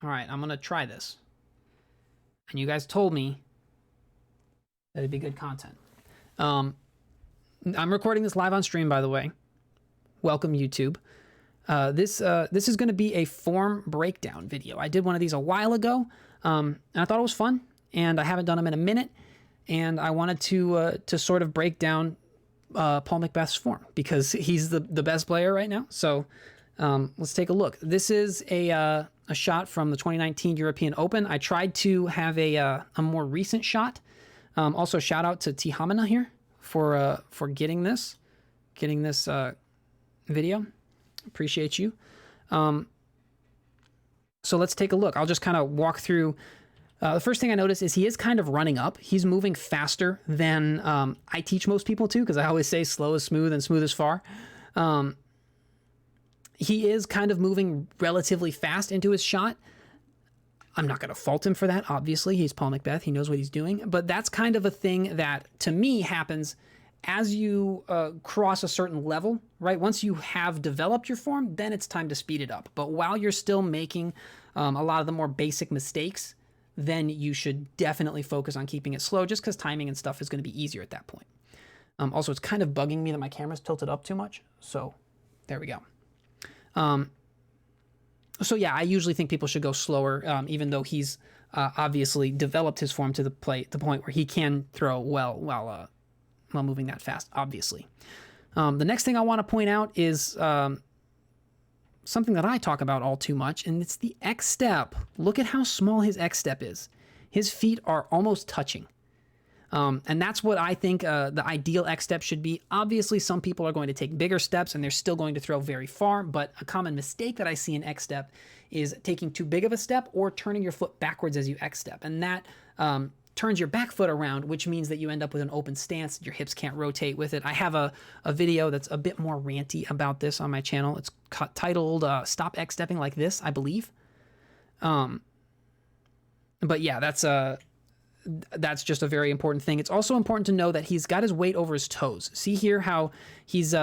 All right, I'm going to try this. And you guys told me that it'd be good content. I'm recording this live on stream, by the way. Welcome, YouTube. This is going to be a form breakdown video. I did one of these a while ago, and I thought it was fun, and I haven't done them in a minute, and I wanted to sort of break down Paul McBeth's form because he's the best player right now. So let's take a look. This is a shot from the 2019 European Open. I tried to have a more recent shot. Also, shout out to Tihamina here for getting this video. Appreciate you. So let's take a look. I'll just kind of walk through. The first thing I noticed is he is kind of running up. He's moving faster than I teach most people to, because I always say slow is smooth and smooth is far. He is kind of moving relatively fast into his shot. I'm not going to fault him for that. Obviously, he's Paul McBeth. He knows what he's doing. But that's kind of a thing that, to me, happens as you cross a certain level, right? Once you have developed your form, then it's time to speed it up. But while you're still making a lot of the more basic mistakes, then you should definitely focus on keeping it slow, just because timing and stuff is going to be easier at that point. Also, it's kind of bugging me that my camera's tilted up too much. So there we go. So yeah, I usually think people should go slower, even though he's obviously developed his form to the point where he can throw well while moving that fast, obviously. The next thing I want to point out is something that I talk about all too much, and it's the X step. Look at how small his X step is. His feet are almost touching. And that's what I think the ideal X step should be. Obviously, some people are going to take bigger steps and they're still going to throw very far, but a common mistake that I see in X step is taking too big of a step or turning your foot backwards as you X step. And that turns your back foot around, which means that you end up with an open stance. Your hips can't rotate with it. I have a video that's a bit more ranty about this on my channel. It's titled Stop X Stepping Like This, I believe. But yeah, that's just a very important thing. It's also important to know that he's got his weight over his toes. See here how he's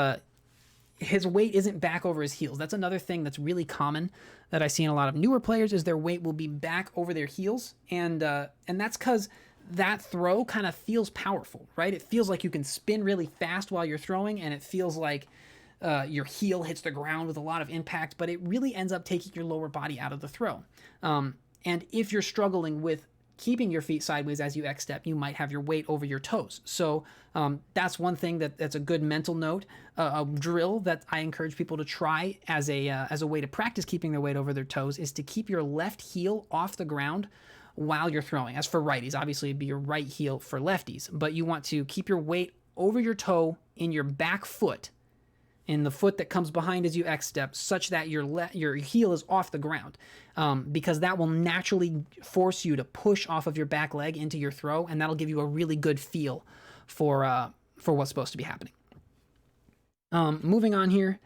his weight isn't back over his heels. That's another thing that's really common that I see in a lot of newer players is their weight will be back over their heels, and that's because that throw kind of feels powerful, right? It feels like you can spin really fast while you're throwing, and it feels like your heel hits the ground with a lot of impact, but it really ends up taking your lower body out of the throw. And if you're struggling with keeping your feet sideways as you X step, you might have your weight over your toes. So that's one thing that's a good mental note, a drill that I encourage people to try as a way to practice keeping their weight over their toes is to keep your left heel off the ground while you're throwing. As for righties, obviously it'd be your right heel for lefties, but you want to keep your weight over your toe in your back foot, in the foot that comes behind as you X step, such that your heel is off the ground, because that will naturally force you to push off of your back leg into your throw, and that'll give you a really good feel for what's supposed to be happening. Moving on here,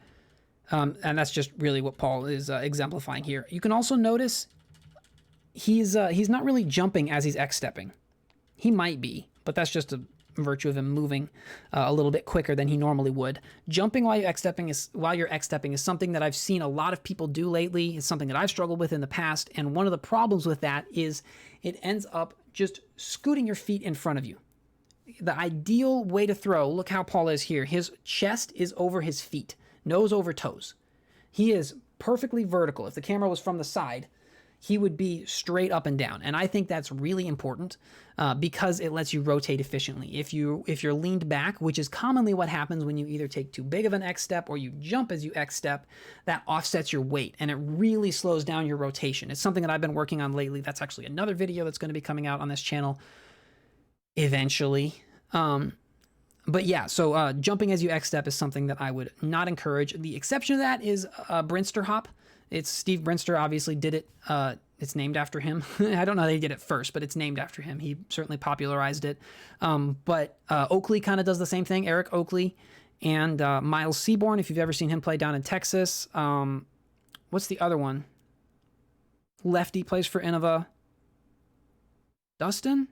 and that's just really what Paul is exemplifying here. You can also notice he's not really jumping as he's X stepping. He might be, but that's just a virtue of him moving a little bit quicker than he normally would. Jumping while you're X stepping is something that I've seen a lot of people do lately. It's something that I've struggled with in the past, and one of the problems with that is it ends up just scooting your feet in front of you. The ideal way to throw, look how Paul is here. His chest is over his feet, nose over toes. He is perfectly vertical. If the camera was from the side, he would be straight up and down. And I think that's really important because it lets you rotate efficiently. If you're leaned back, which is commonly what happens when you either take too big of an X step or you jump as you X step, that offsets your weight and it really slows down your rotation. It's something that I've been working on lately. That's actually another video that's going to be coming out on this channel eventually. But yeah, so jumping as you X step is something that I would not encourage. The exception to that is Brinster hop. It's Steve Brinster obviously did it. It's named after him. I don't know how they did it first, but it's named after him. He certainly popularized it. But Oakley kind of does the same thing. Eric Oakley and Miles Seaborn, if you've ever seen him play down in Texas. What's the other one? Lefty plays for Innova. Dustin?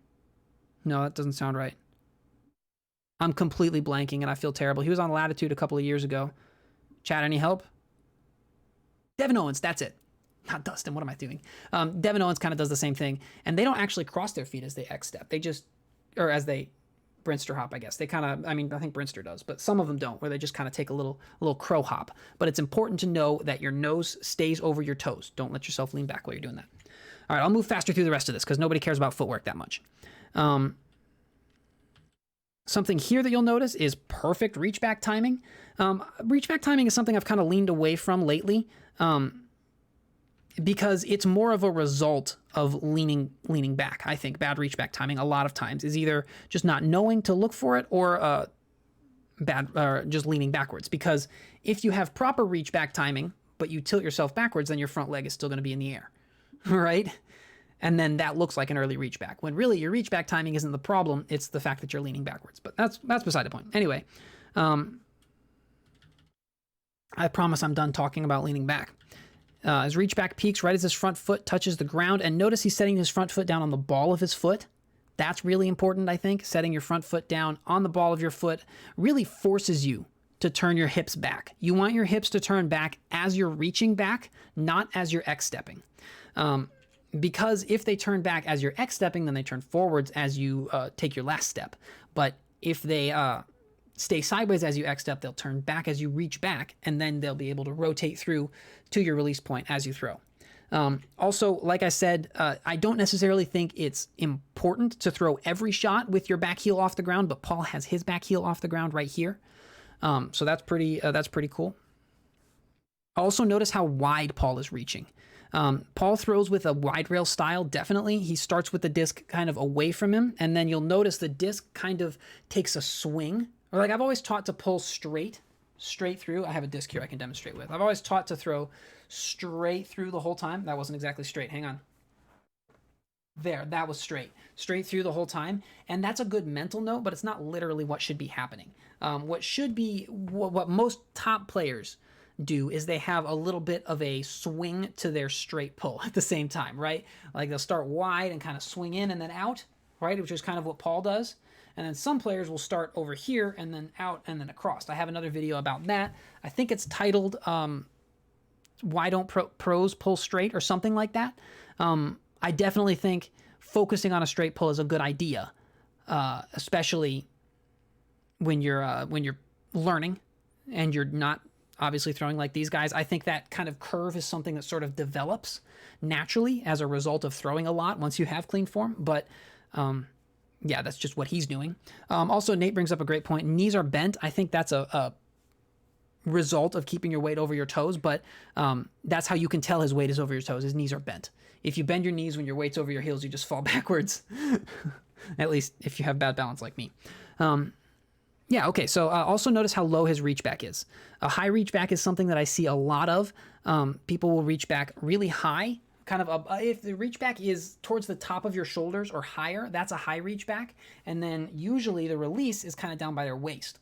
No, that doesn't sound right. I'm completely blanking and I feel terrible. He was on Latitude a couple of years ago. Chat, any help? Devin Owens, that's it. not Dustin, what am I doing? Devin Owens kind of does the same thing, and they don't actually cross their feet as they X step. They just, or as they Brinster hop, I guess. They kind of, I mean, I think Brinster does, but some of them don't, where they just kind of take a little crow hop. But it's important to know that your nose stays over your toes. Don't let yourself lean back while you're doing that. All right, I'll move faster through the rest of this because nobody cares about footwork that much. Something here that you'll notice is perfect reach back timing. Reach back timing is something I've kind of leaned away from lately. Because it's more of a result of leaning back. I think bad reach back timing a lot of times is either just not knowing to look for it or just leaning backwards. Because if you have proper reach back timing, but you tilt yourself backwards, then your front leg is still going to be in the air, right? And then that looks like an early reach back, when really your reach back timing isn't the problem. It's the fact that you're leaning backwards. But that's beside the point. Anyway, I promise I'm done talking about leaning back. His reach back peaks right as his front foot touches the ground. And notice he's setting his front foot down on the ball of his foot. That's really important, I think. Setting your front foot down on the ball of your foot really forces you to turn your hips back. You want your hips to turn back as you're reaching back, not as you're X-stepping. Because if they turn back as you're X-stepping, then they turn forwards as you take your last step. But if they stay sideways as you X-step, they'll turn back as you reach back, and then they'll be able to rotate through to your release point as you throw. Also, like I said, I don't necessarily think it's important to throw every shot with your back heel off the ground, but Paul has his back heel off the ground right here. So that's pretty cool. Also notice how wide Paul is reaching. Paul throws with a wide rail style, definitely. He starts with the disc kind of away from him, and then you'll notice the disc kind of takes a swing. Or like I've always taught to pull straight through. I have a disc here I can demonstrate with. I've always taught to throw straight through the whole time. That wasn't exactly straight. Hang on. There, that was straight through the whole time. And that's a good mental note, but it's not literally what should be happening. What most top players do is they have a little bit of a swing to their straight pull at the same time, right? Like they'll start wide and kind of swing in and then out, right? Which is kind of what Paul does. And then some players will start over here and then out and then across. I have another video about that. I think it's titled Why Don't Pros Pull Straight or something like that. I definitely think focusing on a straight pull is a good idea, especially when you're learning and you're not obviously throwing like these guys. I think that kind of curve is something that sort of develops naturally as a result of throwing a lot once you have clean form. But yeah, that's just what he's doing. Also, Nate brings up a great point. Knees are bent. I think that's a result of keeping your weight over your toes, but that's how you can tell his weight is over your toes. His knees are bent. If you bend your knees when your weight's over your heels, you just fall backwards. At least if you have bad balance like me. Yeah, okay, so also notice how low his reach back is. A high reach back is something that I see a lot of. People will reach back really high. Kind of if the reach back is towards the top of your shoulders or higher, that's a high reach back. And then usually the release is kind of down by their waist.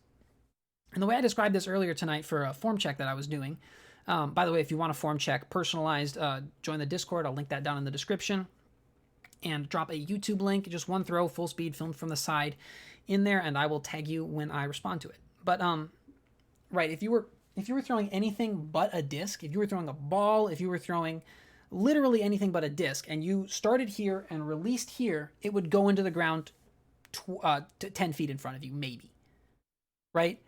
And the way I described this earlier tonight for a form check that I was doing, by the way, if you want a form check personalized, join the Discord. I'll link that down in the description. And drop a YouTube link, just one throw, full speed, filmed from the side in there, and I will tag you when I respond to it. But right, if you were throwing anything but a disc, if you were throwing a ball, if you were throwing literally anything but a disc, and you started here and released here, it would go into the ground 10 feet in front of you, maybe. Right?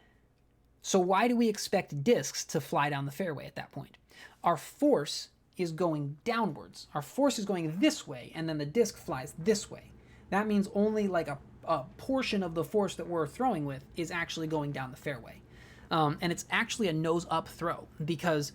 So why do we expect discs to fly down the fairway at that point? Our force is going downwards. Our force is going this way, and then the disc flies this way. That means only like a portion of the force that we're throwing with is actually going down the fairway. And it's actually a nose up throw, because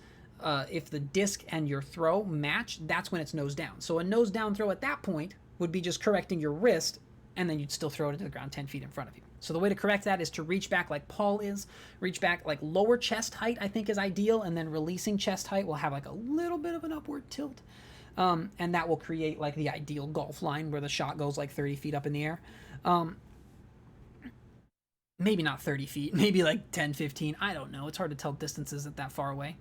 if the disc and your throw match, that's when it's nose down. So a nose down throw at that point would be just correcting your wrist, and then you'd still throw it into the ground 10 feet in front of you. So the way to correct that is to reach back like Paul is. Reach back like lower chest height, I think, is ideal, and then releasing chest height will have like a little bit of an upward tilt. And that will create like the ideal golf line where the shot goes like 30 feet up in the air. Maybe not 30 feet, maybe like 10, 15. I don't know. It's hard to tell distances at that far away.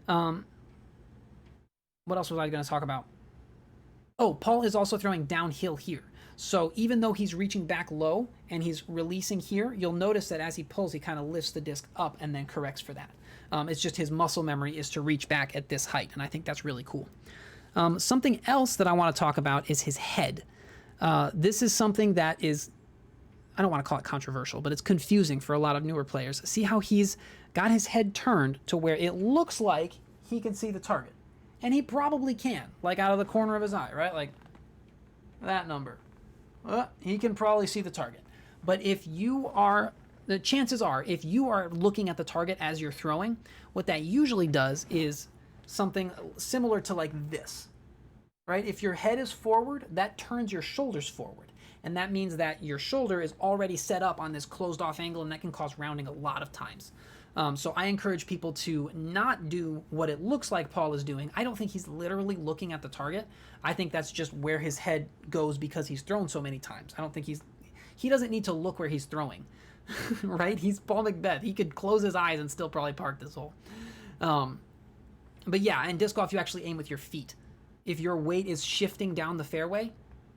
What else was I going to talk about? Oh, Paul is also throwing downhill here. So even though he's reaching back low and he's releasing here, you'll notice that as he pulls, he kind of lifts the disc up and then corrects for that. It's just his muscle memory is to reach back at this height, and I think that's really cool. Something else that I want to talk about is his head. This is something that is, I don't want to call it controversial, but it's confusing for a lot of newer players. See how he's got his head turned to where it looks like he can see the target. And he probably can, like out of the corner of his eye, right? Like that number. He can probably see the target. But if you are, the chances are, if you are looking at the target as you're throwing, what that usually does is something similar to like this, right? If your head is forward, that turns your shoulders forward. And that means that your shoulder is already set up on this closed off angle, and that can cause rounding a lot of times. So I encourage people to not do what it looks like Paul is doing. I don't think he's literally looking at the target. I think that's just where his head goes because he's thrown so many times. I don't think he doesn't need to look where he's throwing, right? He's Paul McBeth. He could close his eyes and still probably park this hole. But yeah, in disc golf, you actually aim with your feet. If your weight is shifting down the fairway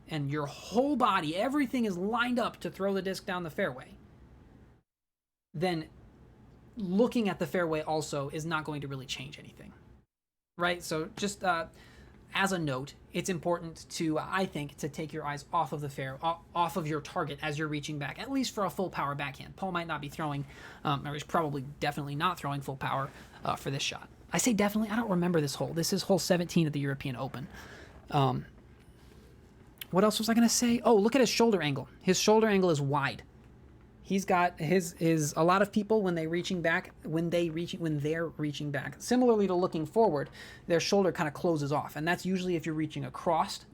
and your whole body, everything is lined up to throw the disc down the fairway, then looking at the fairway also is not going to really change anything, right? So just as a note, it's important to, I think, to take your eyes off of the off of your target as you're reaching back, at least for a full power backhand. Paul might not be throwing, or he's probably definitely not throwing full power for this shot. I say definitely, I don't remember this hole. This is hole 17 at the European Open. What else was I going to say? Oh, look at his shoulder angle. His shoulder angle is wide. He's got a lot of people when they're reaching back, similarly to looking forward, their shoulder kind of closes off. And that's usually if you're reaching across.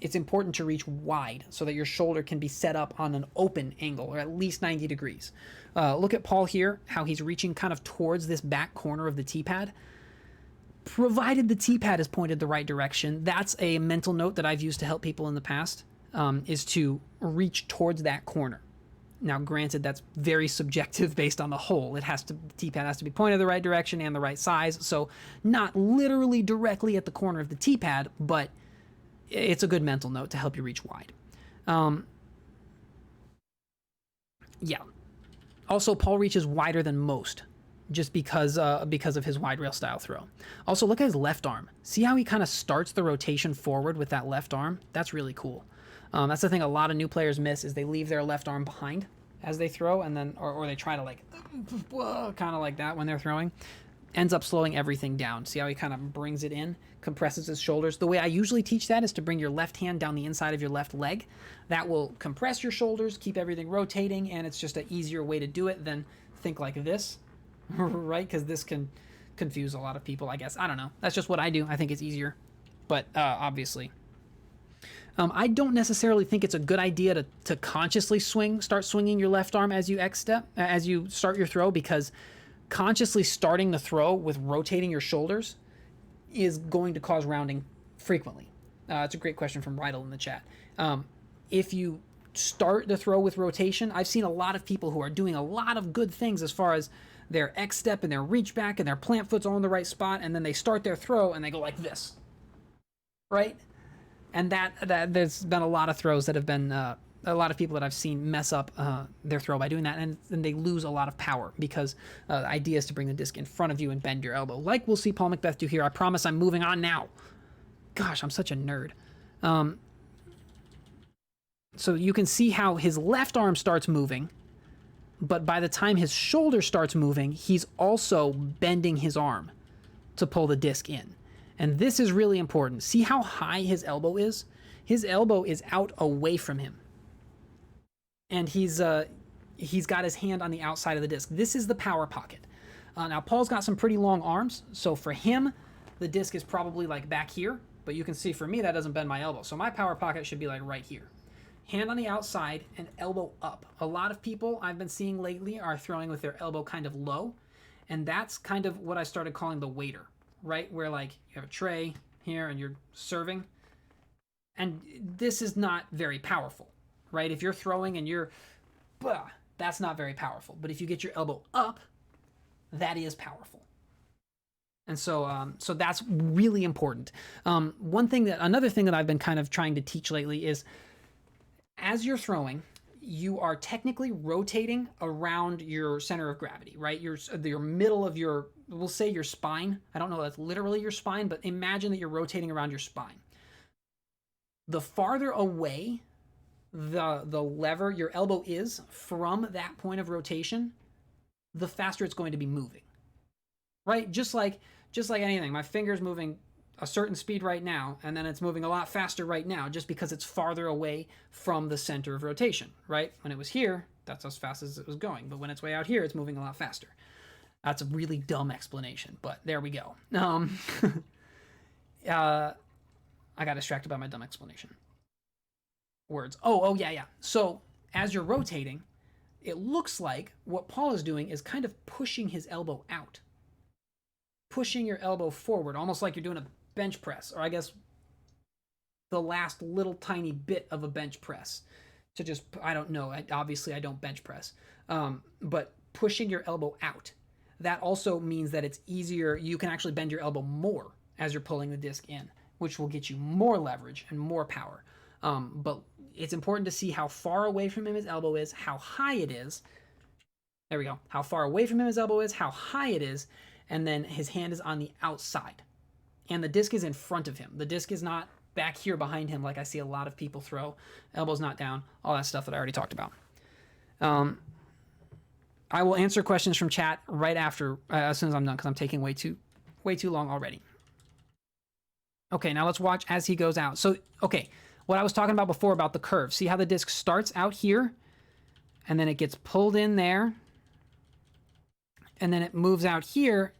It's important to reach wide so that your shoulder can be set up on an open angle, or at least 90 degrees. Look at Paul here, how he's reaching kind of towards this back corner of the tee pad. Provided the tee pad is pointed the right direction, that's a mental note that I've used to help people in the past, is to reach towards that corner. Now, granted, that's very subjective based on the hole. The tee pad has to be pointed the right direction and the right size, so not literally directly at the corner of the tee pad, but it's a good mental note to help you reach wide. Yeah. Also, Paul reaches wider than most, just because of his wide rail style throw. Also, look at his left arm. See how he kind of starts the rotation forward with that left arm? That's really cool. That's the thing a lot of new players miss, is they leave their left arm behind as they throw, and then or they try to like kind of like that when they're throwing. Ends up slowing everything down. See how he kind of brings it in, compresses his shoulders. The way I usually teach that is to bring your left hand down the inside of your left leg. That will compress your shoulders, keep everything rotating, and it's just an easier way to do it than think like this, right? Because this can confuse a lot of people, I guess. I don't know. That's just what I do. I think it's easier, but obviously. I don't necessarily think it's a good idea to consciously start swinging your left arm as you as you start your throw, because consciously starting the throw with rotating your shoulders is going to cause rounding frequently. It's a great question from Rydell in the chat. If you start the throw with rotation, I've seen a lot of people who are doing a lot of good things as far as their X step and their reach back and their plant foot's all in the right spot, and then they start their throw and they go like this, right? And that there's been a lot of throws that have been a lot of people that I've seen mess up their throw by doing that, and then they lose a lot of power, because the idea is to bring the disc in front of you and bend your elbow, like we'll see Paul McBeth do here. I promise I'm moving on now. Gosh, I'm such a nerd. So you can see how his left arm starts moving, but by the time his shoulder starts moving, he's also bending his arm to pull the disc in. And this is really important. See how high his elbow is? His elbow is out away from him. And he's got his hand on the outside of the disc. This is the power pocket. Now, Paul's got some pretty long arms, so for him, the disc is probably like back here, but you can see for me that doesn't bend my elbow. So my power pocket should be like right here. Hand on the outside and elbow up. A lot of people I've been seeing lately are throwing with their elbow kind of low, and that's kind of what I started calling the waiter, right? Where like you have a tray here and you're serving, and this is not very powerful, right? If you're throwing and that's not very powerful. But if you get your elbow up, that is powerful. And so that's really important. Another thing that I've been kind of trying to teach lately is as you're throwing, you are technically rotating around your center of gravity, right? Your middle of your, we'll say your spine. I don't know if that's literally your spine, but imagine that you're rotating around your spine. The farther away the lever, your elbow is from that point of rotation, the faster it's going to be moving. Right? Just like anything. My finger's moving a certain speed right now, and then it's moving a lot faster right now just because it's farther away from the center of rotation, right? When it was here, that's as fast as it was going. But when it's way out here, it's moving a lot faster. That's a really dumb explanation, but there we go. I got distracted by my dumb explanation. Words. Oh, yeah. So as you're rotating, it looks like what Paul is doing is kind of pushing his elbow out. Pushing your elbow forward, almost like you're doing a bench press, or I guess the last little tiny bit of a bench press. To just, I don't know, obviously I don't bench press, but pushing your elbow out. That also means that it's easier, you can actually bend your elbow more as you're pulling the disc in, which will get you more leverage and more power. But it's important to see how far away from him his elbow is, how high it is. There we go. How far away from him his elbow is, how high it is, and then his hand is on the outside. And the disc is in front of him. The disc is not back here behind him like I see a lot of people throw. Elbow's not down, all that stuff that I already talked about. I will answer questions from chat right after, as soon as I'm done, because I'm taking way too long already. Okay, now let's watch as he goes out. So, okay, what I was talking about before about the curve. See how the disc starts out here, and then it gets pulled in there, and then it moves out here,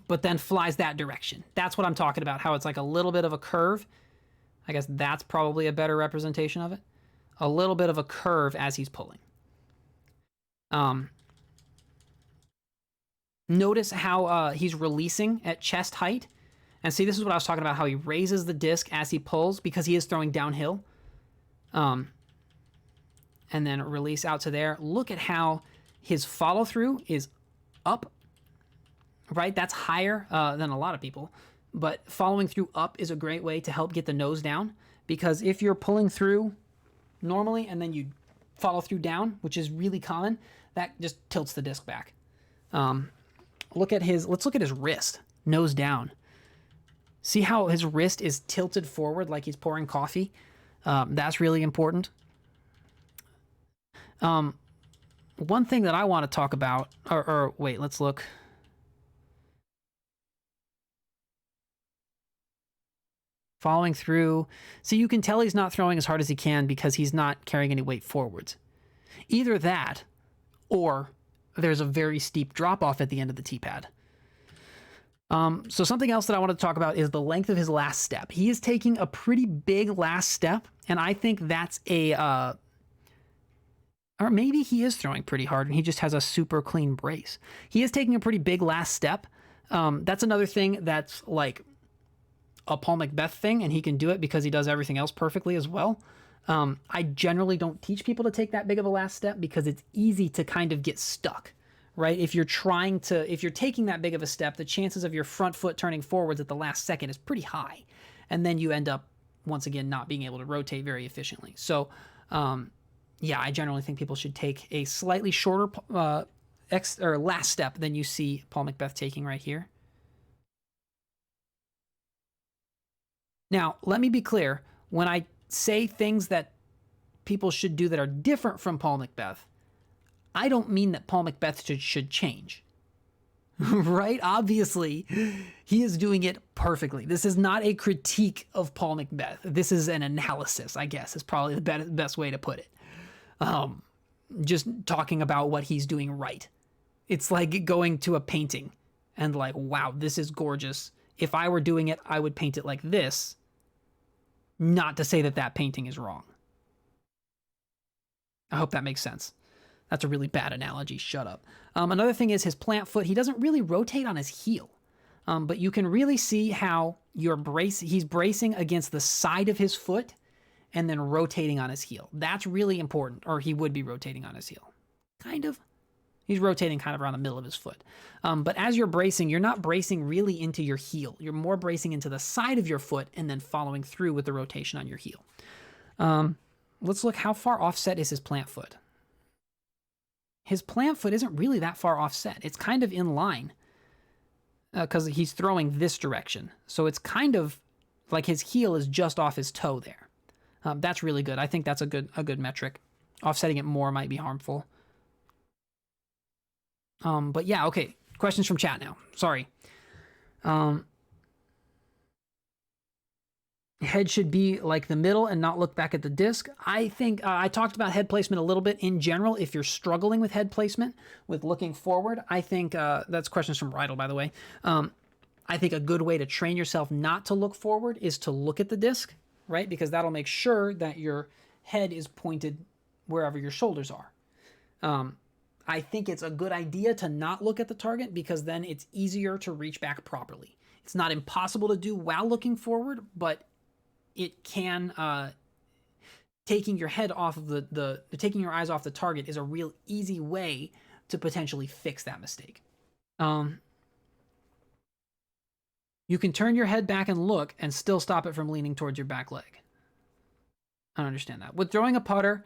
but then flies that direction. That's what I'm talking about, how it's like a little bit of a curve. I guess that's probably a better representation of it. A little bit of a curve as he's pulling. Notice how he's releasing at chest height. And see, this is what I was talking about, how he raises the disc as he pulls because he is throwing downhill. And then release out to there. Look at how his follow through is up, right? That's higher than a lot of people. But following through up is a great way to help get the nose down, because if you're pulling through normally and then you follow through down, which is really common, that just tilts the disc back. Let's look at his wrist, nose down. See how his wrist is tilted forward like he's pouring coffee? That's really important. One thing that I want to talk about, or wait, let's look. Following through. See, you can tell he's not throwing as hard as he can because he's not carrying any weight forwards. Either that, or there's a very steep drop off at the end of the T-pad. So something else that I want to talk about is the length of his last step. He is taking a pretty big last step, and I think that's or maybe he is throwing pretty hard and he just has a super clean brace. He is taking a pretty big last step. That's another thing that's like a Paul McBeth thing, and he can do it because he does everything else perfectly as well. I generally don't teach people to take that big of a last step because it's easy to kind of get stuck, right? If you're taking that big of a step, the chances of your front foot turning forwards at the last second is pretty high. And then you end up, once again, not being able to rotate very efficiently. So, yeah, I generally think people should take a slightly shorter last step than you see Paul McBeth taking right here. Now, let me be clear. When I say things that people should do that are different from Paul McBeth, I don't mean that Paul McBeth should change. Right? Obviously, he is doing it perfectly. This is not a critique of Paul McBeth. This is an analysis, I guess, is probably the best way to put it. Just talking about what he's doing right. It's like going to a painting and like, wow, this is gorgeous. If I were doing it, I would paint it like this. Not to say that that painting is wrong. I hope that makes sense. That's a really bad analogy. Shut up. Another thing is his plant foot. He doesn't really rotate on his heel. But you can really see how he's bracing against the side of his foot and then rotating on his heel. That's really important, or he would be rotating on his heel. Kind of. He's rotating kind of around the middle of his foot. But as you're bracing, you're not bracing really into your heel. You're more bracing into the side of your foot and then following through with the rotation on your heel. Let's look, how far offset is his plant foot? His plant foot isn't really that far offset. It's kind of in line because he's throwing this direction. So it's kind of like his heel is just off his toe there. That's really good. I think that's a good metric. Offsetting it more might be harmful. But yeah, okay. Questions from chat now. Sorry. Head should be like the middle and not look back at the disc. I think I talked about head placement a little bit in general. If you're struggling with head placement, with looking forward, I think that's questions from Rydell, by the way. I think a good way to train yourself not to look forward is to look at the disc, right? Because that'll make sure that your head is pointed wherever your shoulders are. I think it's a good idea to not look at the target because then it's easier to reach back properly. It's not impossible to do while looking forward, but it can, taking your head off of taking your eyes off the target is a real easy way to potentially fix that mistake. You can turn your head back and look and still stop it from leaning towards your back leg. I don't understand that. Would throwing a putter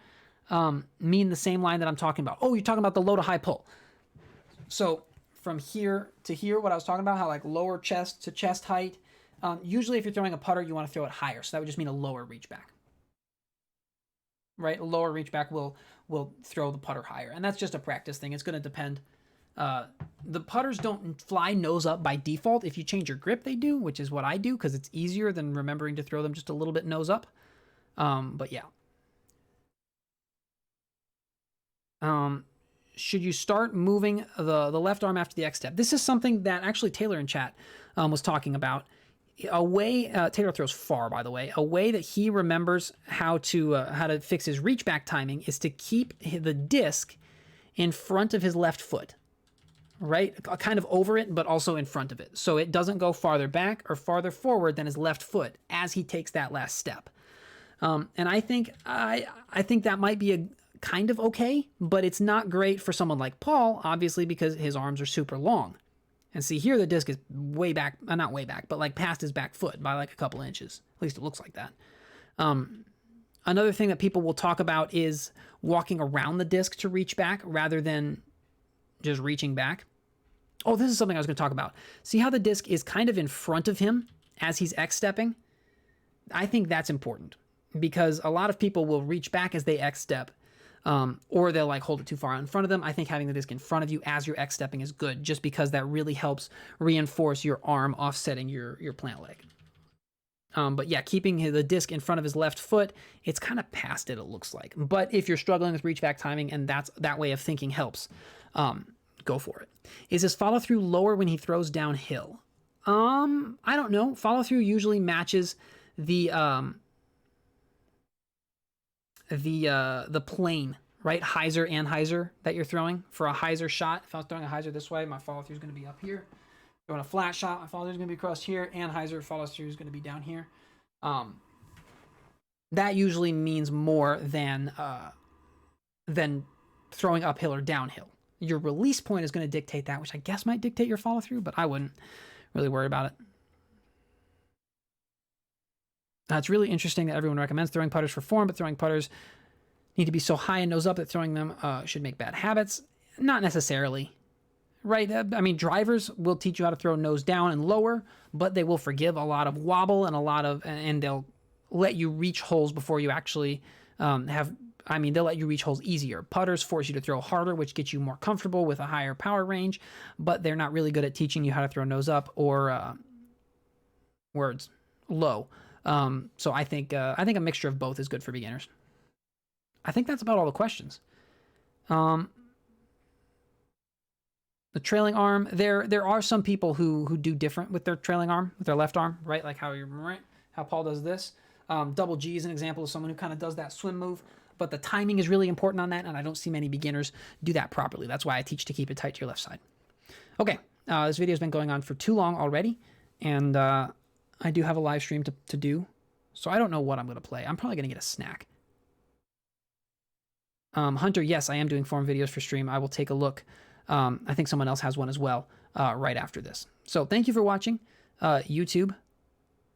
mean the same line that I'm talking about? Oh, you're talking about the low to high pull. So from here to here, what I was talking about, how like lower chest to chest height. Usually if you're throwing a putter, you want to throw it higher. So that would just mean a lower reach back. Right? A lower reach back will throw the putter higher. And that's just a practice thing. It's going to depend. The putters don't fly nose up by default. If you change your grip, they do, which is what I do because it's easier than remembering to throw them just a little bit nose up. But yeah. Should you start moving the left arm after the X step? This is something that actually Taylor in chat was talking about. A way Taylor throws far, by the way. A way that he remembers how to fix his reach back timing is to keep the disc in front of his left foot, right? Kind of over it, but also in front of it, so it doesn't go farther back or farther forward than his left foot as he takes that last step. And I think that might be a kind of okay, but it's not great for someone like Paul, obviously, because his arms are super long. And see here, the disc is way back, not way back, but like past his back foot by like a couple inches. At least it looks like that. Another thing that people will talk about is walking around the disc to reach back rather than just reaching back. Oh, this is something I was going to talk about. See how the disc is kind of in front of him as he's X-stepping? I think that's important because a lot of people will reach back as they X-step. Or they'll like hold it too far out in front of them. I think having the disc in front of you as you're X-stepping is good just because that really helps reinforce your arm offsetting your plant leg. But yeah, keeping the disc in front of his left foot, it's kind of past it looks like. But if you're struggling with reach back timing and that way of thinking helps, go for it. Is his follow through lower when he throws downhill? I don't know. Follow through usually matches the plane, right? Hyzer and hyzer that you're throwing. For a hyzer shot, if I was throwing a hyzer this way, my follow through is going to be up here. Throwing a flat shot, my follow through is going to be across here, and hyzer follow through is going to be down here. That usually means more than throwing uphill or downhill. Your release point is going to dictate that, which I guess might dictate your follow through, but I wouldn't really worry about it. It's really interesting that everyone recommends throwing putters for form, but throwing putters need to be so high and nose up that throwing them should make bad habits. Not necessarily, right? I mean, drivers will teach you how to throw nose down and lower, but they will forgive a lot of wobble and they'll let you reach holes before you actually they'll let you reach holes easier. Putters force you to throw harder, which gets you more comfortable with a higher power range, but they're not really good at teaching you how to throw nose up or low. So I think a mixture of both is good for beginners. I think that's about all the questions. The trailing arm, there are some people who do different with their trailing arm, with their left arm, right? Like how Paul does this. Double G is an example of someone who kind of does that swim move, but the timing is really important on that, and I don't see many beginners do that properly. That's why I teach to keep it tight to your left side. Okay, this video has been going on for too long already, and I do have a live stream to do, so I don't know what I'm going to play. I'm probably going to get a snack. Hunter, yes, I am doing form videos for stream. I will take a look I think someone else has one as well right after this. So thank you for watching, YouTube.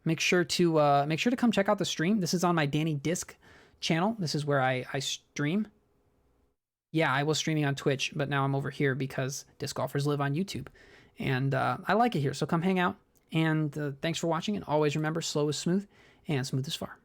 Make sure to come check out the stream. This is on my Danny Disc channel. This is where I stream. Yeah, I was streaming on Twitch, but now I'm over here because disc golfers live on YouTube. And I like it here, so come hang out. And thanks for watching, and always remember, slow is smooth, and smooth is far.